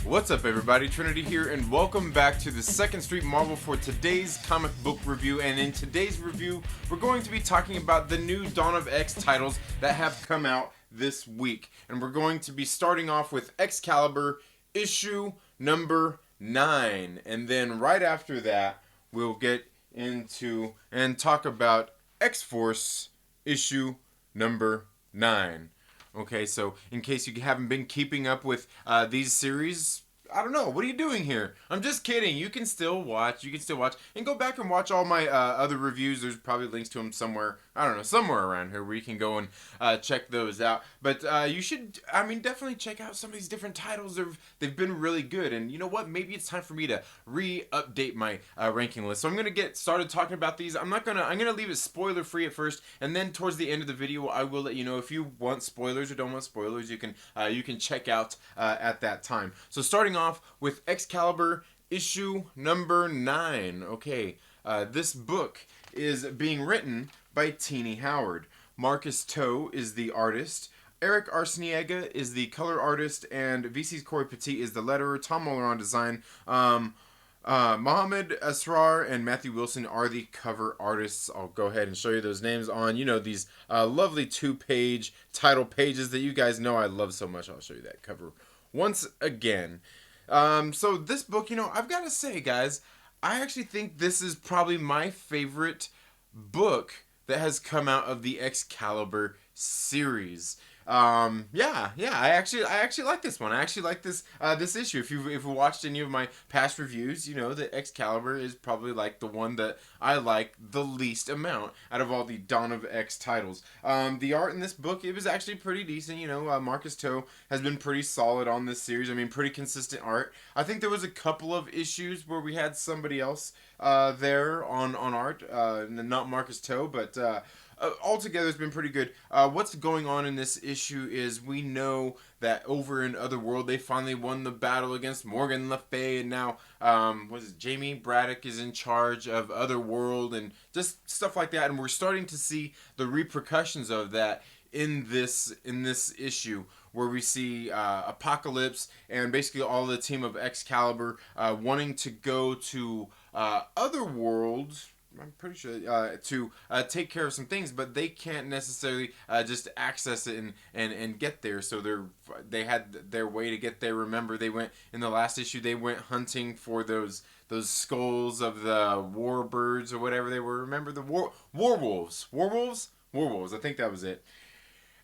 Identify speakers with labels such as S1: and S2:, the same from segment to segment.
S1: What's up everybody, Trinity here, and welcome back to the Second Street Marvel for today's comic book review. And in today's review, we're going to be talking about the new Dawn of X titles that have come out this week. And we're going to be starting off with Excalibur issue number 9. And then right after that, we'll get into and talk about X-Force issue number 9. Okay, so in case you haven't been keeping up with these series, I don't know, what are you doing here? I'm just kidding. You can still watch. And go back and watch all my other reviews. There's probably links to them somewhere, I don't know, somewhere around here where you can go and check those out. But you should, definitely check out some of these different titles. They've been really good. And you know what? Maybe it's time for me to re-update my ranking list. So I'm going to get started talking about these. I'm going to leave it spoiler-free at first. And then towards the end of the video, I will let you know if you want spoilers or don't want spoilers. You can check out at that time. So starting off with Excalibur issue number 9. Okay, this book is being written by Tini Howard. Marcus Toe is the artist. Eric Arciniega is the color artist, and VC's Corey Petit is the letterer. Tom Muller on design. Mahmud, Asrar, and Matthew Wilson are the cover artists. I'll go ahead and show you those names on, these lovely 2-page title pages that you guys know I love so much. I'll show you that cover once again. So this book, I've got to say, guys, I actually think this is probably my favorite book that has come out of the Excalibur series. I actually like this one. I actually like this issue. If you've watched any of my past reviews, you know that Excalibur is probably like the one that I like the least amount out of all the Dawn of X titles. The art in this book, it was actually pretty decent. Marcus Toe has been pretty solid on this series. Pretty consistent art. I think there was a couple of issues where we had somebody else there on art, not Marcus Toe, but altogether it's been pretty good. What's going on in this issue is we know that over in Otherworld they finally won the battle against Morgan Le Fay, and now Jamie Braddock is in charge of Otherworld and just stuff like that, and we're starting to see the repercussions of that in this issue, where we see Apocalypse and basically all the team of Excalibur wanting to go to Otherworld, I'm pretty sure, to take care of some things, but they can't necessarily just access it and get there. So they had their way to get there. Remember, they went in the last issue. They went hunting for those skulls of the warbirds or whatever they were. Remember the werewolves. I think that was it.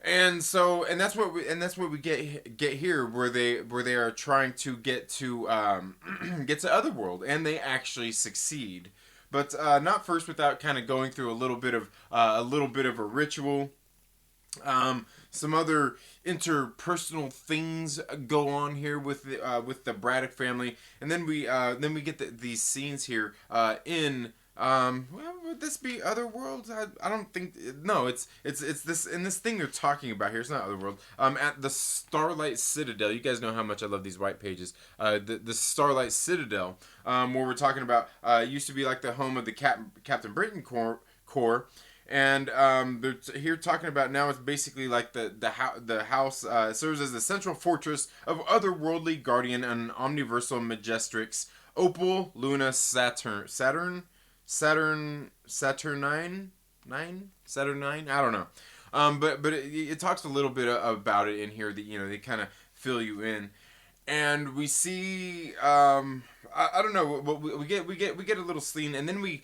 S1: And that's what we get here, where they are trying to get to Otherworld, and they actually succeed. But not first without kind of going through a little bit of a ritual. Some other interpersonal things go on here with the Braddock family, and then we get these scenes here in. Would this be Otherworld? I don't think. No, it's this in this thing they're talking about here. It's not Otherworld. At the Starlight Citadel. You guys know how much I love these white pages. The Starlight Citadel, where we're talking about, used to be like the home of the Captain Britain Corps. And they're here talking about now it's basically like the house serves as the central fortress of otherworldly guardian and omniversal majestrix Opal Luna Saturnine. I don't know. But it talks a little bit about it in here that they kind of fill you in, and we see I don't know, we get a little scene, and then we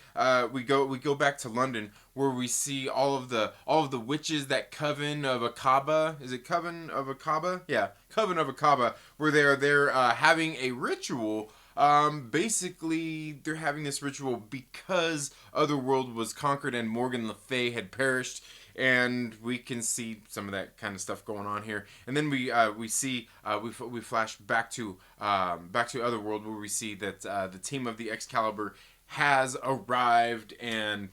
S1: go back to London, where we see all of the witches, that Coven of Akaba. Is it Coven of Akaba? Yeah, Coven of Akaba, where they're having a ritual. Basically, they're having this ritual because Otherworld was conquered and Morgan Le Fay had perished, and we can see some of that kind of stuff going on here. And then we flash back to Otherworld, where we see that the team of the Excalibur has arrived, and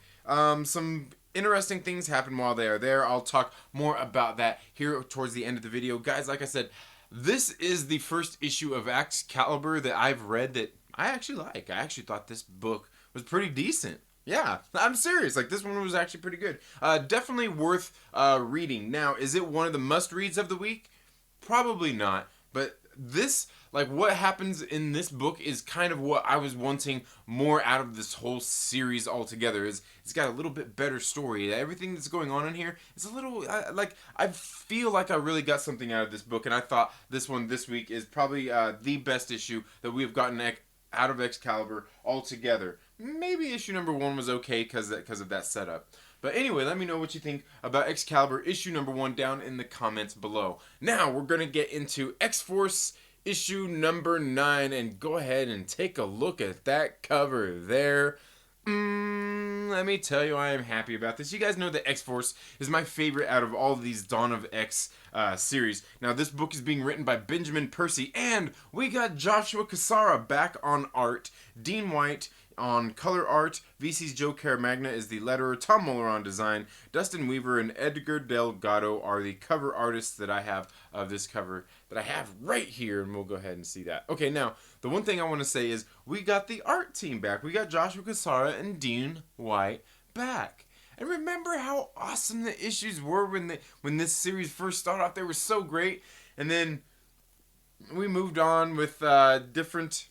S1: some interesting things happen while they are there. I'll talk more about that here towards the end of the video, guys. Like I said, this is the first issue of Excalibur that I've read that I actually like. I actually thought this book was pretty decent. Yeah, I'm serious. Like, this one was actually pretty good. Definitely worth reading. Now, is it one of the must reads of the week? Probably not. But this, like, what happens in this book is kind of what I was wanting more out of this whole series altogether. Is it's got a little bit better story. Everything that's going on in here is a little like, I feel like I really got something out of this book, and I thought this one this week is probably the best issue that we have gotten out of Excalibur altogether. Maybe issue number 1 was okay because of that setup. But anyway, let me know what you think about Excalibur issue number 1 down in the comments below. Now we're going to get into X-Force issue number 9, and go ahead and take a look at that cover there. Let me tell you, I am happy about this. You guys know that X-Force is my favorite out of all of these Dawn of X series. Now, this book is being written by Benjamin Percy, and we got Joshua Cassara back on art, Dean White on color art, VC's Joe Caramagna is the letterer, Tom Muller on design, Dustin Weaver and Edgar Delgado are the cover artists that I have of this cover that I have right here, and we'll go ahead and see that. Okay, now, the one thing I want to say is we got the art team back. We got Joshua Cassara and Dean White back. And remember how awesome the issues were when this series first started off? They were so great. And then we moved on with different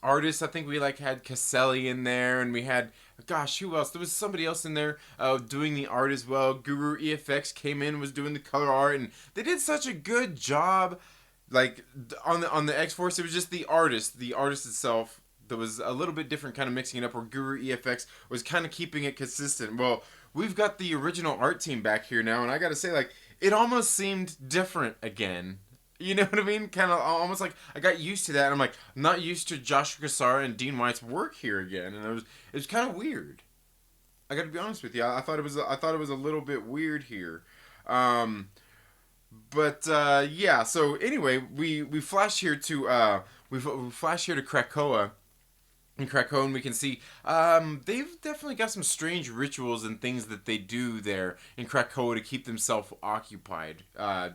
S1: artists. I think we had Caselli in there, and we had, gosh, who else? There was somebody else in there doing the art as well. Guru EFX came in, was doing the color art, and they did such a good job. Like, on the X-Force, it was just the artist itself that was a little bit different, kind of mixing it up, where Guru EFX was kind of keeping it consistent. Well, we've got the original art team back here now, and I gotta say, like, it almost seemed different again. You know what I mean? Kind of almost like I got used to that, and I'm like, I'm not used to Joshua Cassara and Dean White's work here again, and it was kind of weird. I got to be honest with you. I thought it was a little bit weird here. Yeah. So anyway, we flash here to we flash here to Krakoa. In Krakow, and we can see they've definitely got some strange rituals and things that they do there in Krakow to keep themselves occupied.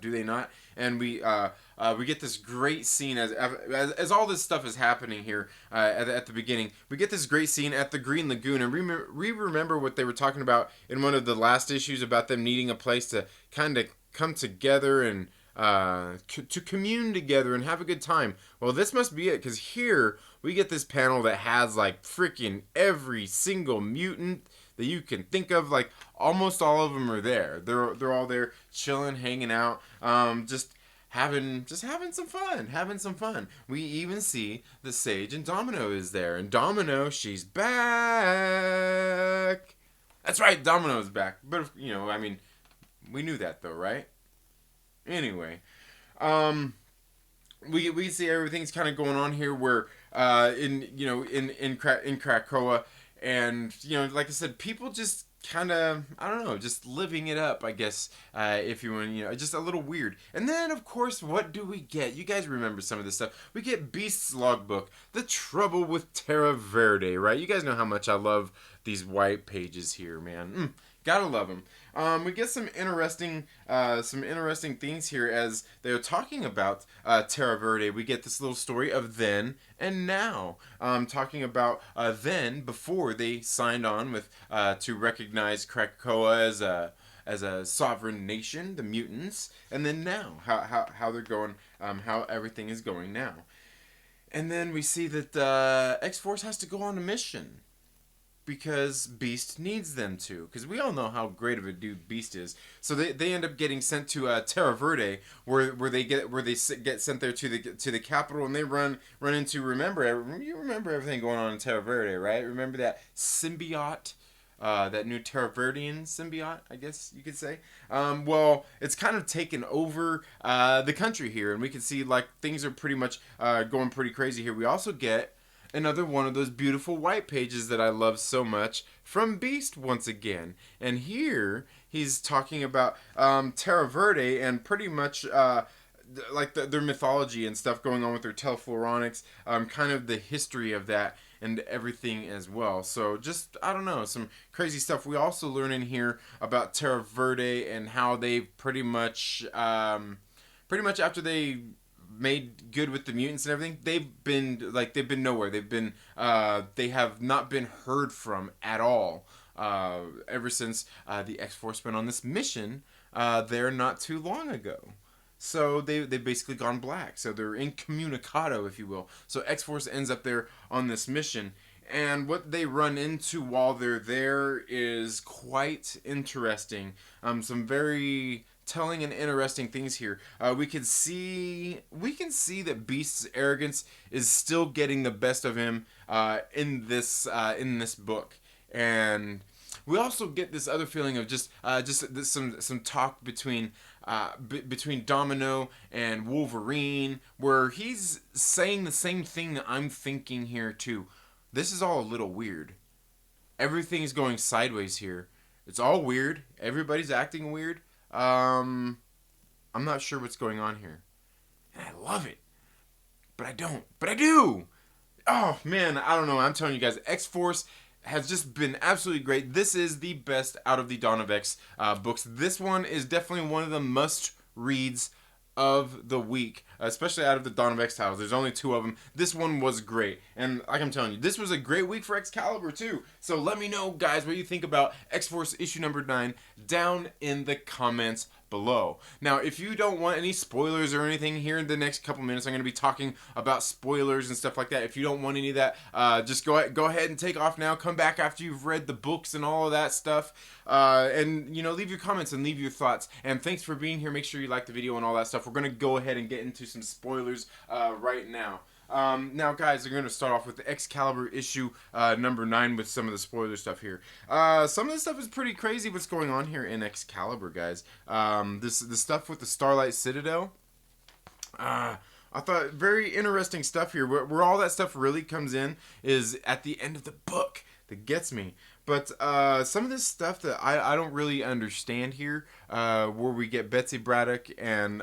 S1: Do they not? And we get this great scene as all this stuff is happening here at the beginning. We get this great scene at the Green Lagoon, and we remember what they were talking about in one of the last issues about them needing a place to kind of come together and to commune together and have a good time. Well, this must be it, because here we get this panel that has like freaking every single mutant that you can think of. Like, almost all of them are there. They're all there chilling, hanging out, just having some fun. We even see the Sage and Domino is there, and Domino, she's back. That's right, Domino's back. But I mean, we knew that though, right? Anyway, we see everything's kind of going on here where in Krakoa, and like I said, people just kind of, I don't know, just living it up, I guess, if you want, just a little weird. And then, of course, what do we get? You guys remember some of this stuff. We get Beast's logbook, The Trouble with Terra Verde, right? You guys know how much I love these white pages here, man. Gotta love them. We get some interesting things here as they're talking about Terra Verde. We get this little story of then and now, talking about then, before they signed on with to recognize Krakoa as a sovereign nation, the mutants, and then now how they're going, how everything is going now. And then we see that X-Force has to go on a mission, because Beast needs them to. Because we all know how great of a dude Beast is. So they end up getting sent to Terra Verde, where they get sent there to the capital, and they run into you remember everything going on in Terra Verde, right? Remember that symbiote, that new Terra Verdean symbiote, I guess you could say. Well, it's kind of taken over the country here, and we can see like things are pretty much going pretty crazy here. We also get another one of those beautiful white pages that I love so much from Beast once again. And here he's talking about Terra Verde and pretty much like their mythology and stuff going on with their telefloronics, kind of the history of that and everything as well. So just, I don't know, some crazy stuff. We also learn in here about Terra Verde and how they pretty much after they made good with the mutants and everything, they've been nowhere. They have not been heard from at all ever since the X-Force went on this mission there not too long ago. So they've basically gone black. So they're incommunicado, if you will. So X-Force ends up there on this mission. And what they run into while they're there is quite interesting. Some very telling and interesting things here. We can see that Beast's arrogance is still getting the best of him in this book. And we also get this other feeling of just some talk between Domino and Wolverine, where he's saying the same thing that I'm thinking here too. This is all a little weird. Everything's going sideways here. It's all weird. Everybody's acting weird. I'm not sure what's going on here. And I love it. But I don't. But I do! Oh, man, I don't know. I'm telling you guys, X-Force has just been absolutely great. This is the best out of the Dawn of X books. This one is definitely one of the must-reads of the week, especially out of the Dawn of X titles. There's only 2 of them. This one was great, and like I'm telling you, this was a great week for Excalibur too. So let me know, guys, what you think about X-Force issue number 9 down in the comments below. Now, if you don't want any spoilers or anything, here in the next couple minutes I'm going to be talking about spoilers and stuff like that. If you don't want any of that, just go ahead and take off now. Come back after you've read the books and all of that stuff, and leave your comments and leave your thoughts. And thanks for being here. Make sure you like the video and all that stuff. We're going to go ahead and get into some spoilers right now. Now, guys, we're going to start off with the Excalibur issue number 9 with some of the spoiler stuff here. Some of the stuff is pretty crazy what's going on here in Excalibur, guys. The stuff with the Starlight Citadel. I thought very interesting stuff here. Where all that stuff really comes in is at the end of the book that gets me. But some of this stuff that I don't really understand here, where we get Betsy Braddock and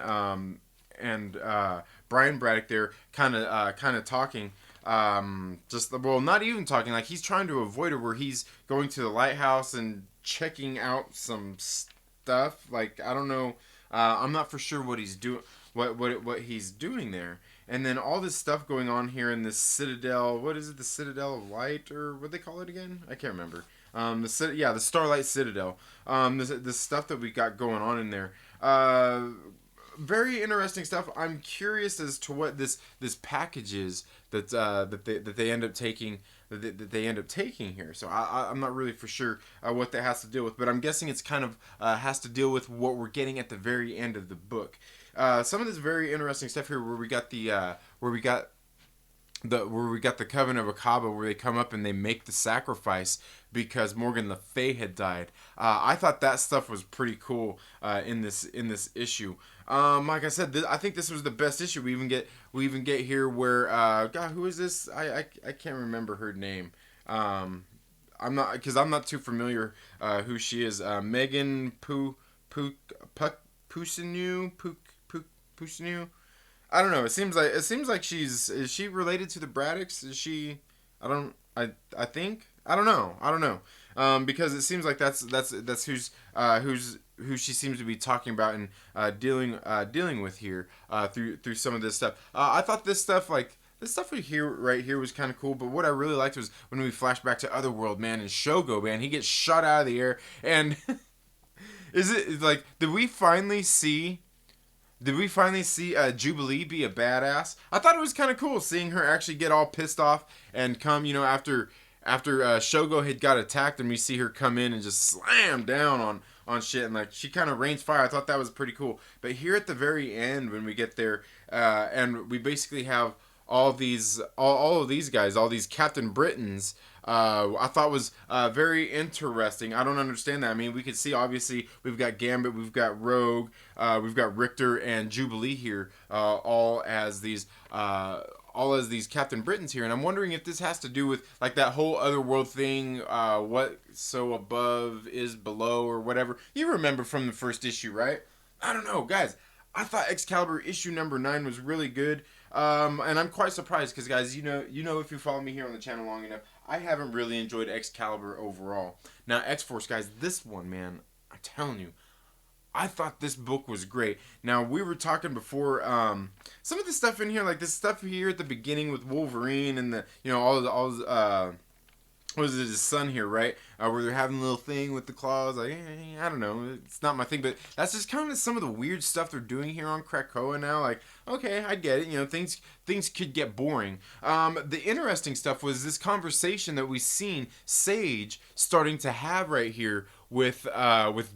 S1: Brian Braddock there kind of talking, not even talking, like he's trying to avoid her, where he's going to the lighthouse and checking out some stuff. Like, I don't know, I'm not for sure what he's doing, what he's doing there. And then all this stuff going on here in this Citadel. What is it? The Citadel of Light, or what they call it again? I can't remember. The Starlight Citadel. The stuff that we got going on in there. Very interesting stuff. I'm curious as to what this package is that they end up taking here. So I'm not really for sure what that has to deal with, but I'm guessing it's kind of has to deal with what we're getting at the very end of the book. Some of this very interesting stuff here, where we got the Coven of Akaba, where they come up and they make the sacrifice because Morgan Le Fay had died. I thought that stuff was pretty cool in this issue. Like I said, I think this was the best issue. We even get here where God, who is this? I can't remember her name. I'm not too familiar who she is. Megan Pusinu. I don't know. It seems like is she related to the Braddocks? Is she? I think. I don't know. Because it seems like that's who she seems to be talking about and dealing with here through some of this stuff. I thought this stuff right here was kind of cool. But what I really liked was when we flash back to Otherworld, man, and Shogo, man, he gets shot out of the air, and is it like did we finally see Jubilee be a badass? I thought it was kind of cool seeing her actually get all pissed off and come, after Shogo had got attacked, and we see her come in and just slam down on shit, and like she kind of rains fire. I thought that was pretty cool. But here at the very end, when we get there, and we basically have all of these guys, all these Captain Britons, I thought was very interesting. I don't understand that. I mean, we could see, obviously, we've got Gambit, we've got Rogue, we've got Richter and Jubilee here, all as these Captain Britons here. And I'm wondering if this has to do with, like, that whole Otherworld thing, what so above is below, or whatever. You remember from the first issue, right? I don't know, guys. I thought Excalibur issue number 9 was really good. And I'm quite surprised because, guys, you know if you follow me here on the channel long enough, I haven't really enjoyed Excalibur overall. Now, X-Force, guys, this one, man, I'm telling you, I thought this book was great. Now, we were talking before, some of the stuff in here, like this stuff here at the beginning with Wolverine and the, you know, what is it, his son here, right? Where they're having a little thing with the claws. Like, I don't know. It's not my thing. But that's just kind of some of the weird stuff they're doing here on Krakoa now. Like, okay, I get it. You know, things could get boring. The interesting stuff was this conversation that we've seen Sage starting to have right here with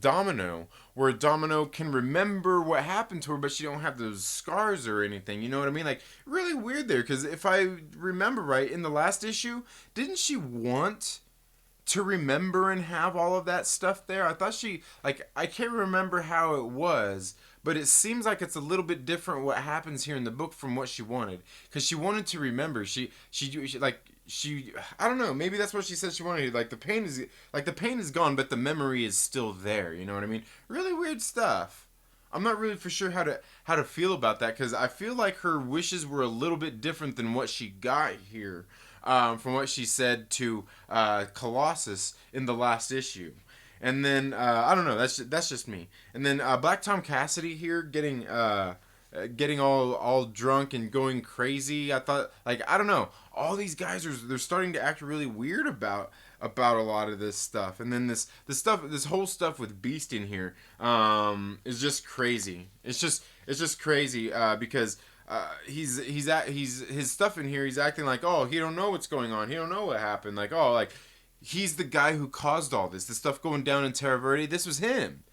S1: Domino, where Domino can remember what happened to her, but she don't have those scars or anything. You know what I mean? Like, really weird there, because if I remember right, in the last issue, didn't she want to remember and have all of that stuff there? I thought she, like, I can't remember how it was, but it seems like it's a little bit different what happens here in the book from what she wanted, because she wanted to remember. She I don't know, maybe that's what she said she wanted. Like the pain is gone, but the memory is still there. You know what I mean? Really weird stuff. I'm not really for sure how to feel about that, because I feel like her wishes were a little bit different than what she got here, from what she said to Colossus in the last issue. And then I don't know. That's just me. And then Black Tom Cassidy here getting all drunk and going crazy. I thought, like, I don't know. All these guys they're starting to act really weird about a lot of this stuff. And then this whole stuff with Beast in here is just crazy. It's just crazy because his stuff in here, he's acting like, oh, he don't know what's going on. He don't know what happened. Like, oh, like he's the guy who caused all this. The stuff going down in Terra Verde, this was him.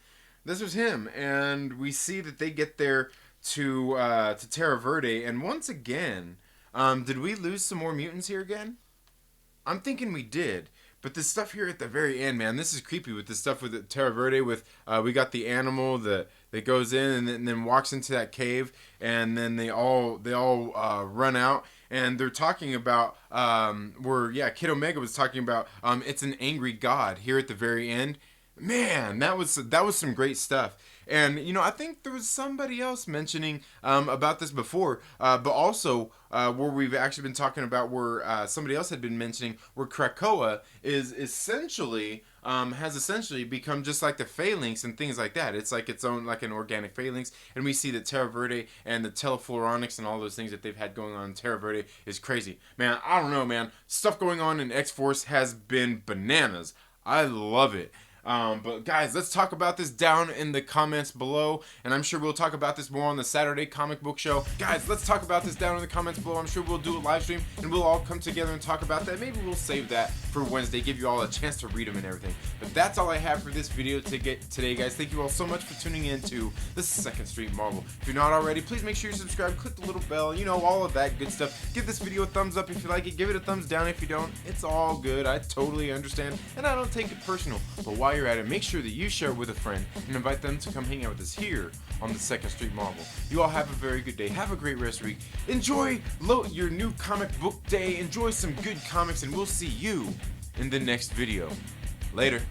S1: And we see that they get there to Terra Verde, and once again, did we lose some more mutants here again? I'm thinking we did, but this stuff here at the very end, man, this is creepy with this stuff with the Terra Verde. With we got the animal that goes in and then walks into that cave, and then they all run out, and they're talking about Kid Omega was talking about it's an angry god here at the very end. Man, that was some great stuff. And, you know, I think there was somebody else mentioning about this before, but also where we've actually been talking about where somebody else had been mentioning where Krakoa is essentially, has essentially become just like the phalanx and things like that. It's like its own, like an organic phalanx. And we see that Terra Verde and the telefloronics and all those things that they've had going on in Terra Verde is crazy. Man, I don't know, man. Stuff going on in X-Force has been bananas. I love it. But guys, let's talk about this down in the comments below, and I'm sure we'll talk about this more on the Saturday comic book show. Guys, let's talk about this down in the comments below. I'm sure we'll do a live stream and we'll all come together and talk about that. Maybe we'll save that for Wednesday, give you all a chance to read them and everything. But that's all I have for this video today, guys. Thank you all so much for tuning in to the 2nd Street Marvel. If you're not already, please make sure you subscribe, click the little bell, you know, all of that good stuff. Give this video a thumbs up if you like it, give it a thumbs down if you don't. It's all good. I totally understand, and I don't take it personal. But while you're at it, make sure that you share it with a friend and invite them to come hang out with us here on the 2nd Street Marvel. You all have a very good day. Have a great rest of the week. Enjoy your new comic book day. Enjoy some good comics, and we'll see you in the next video. Later.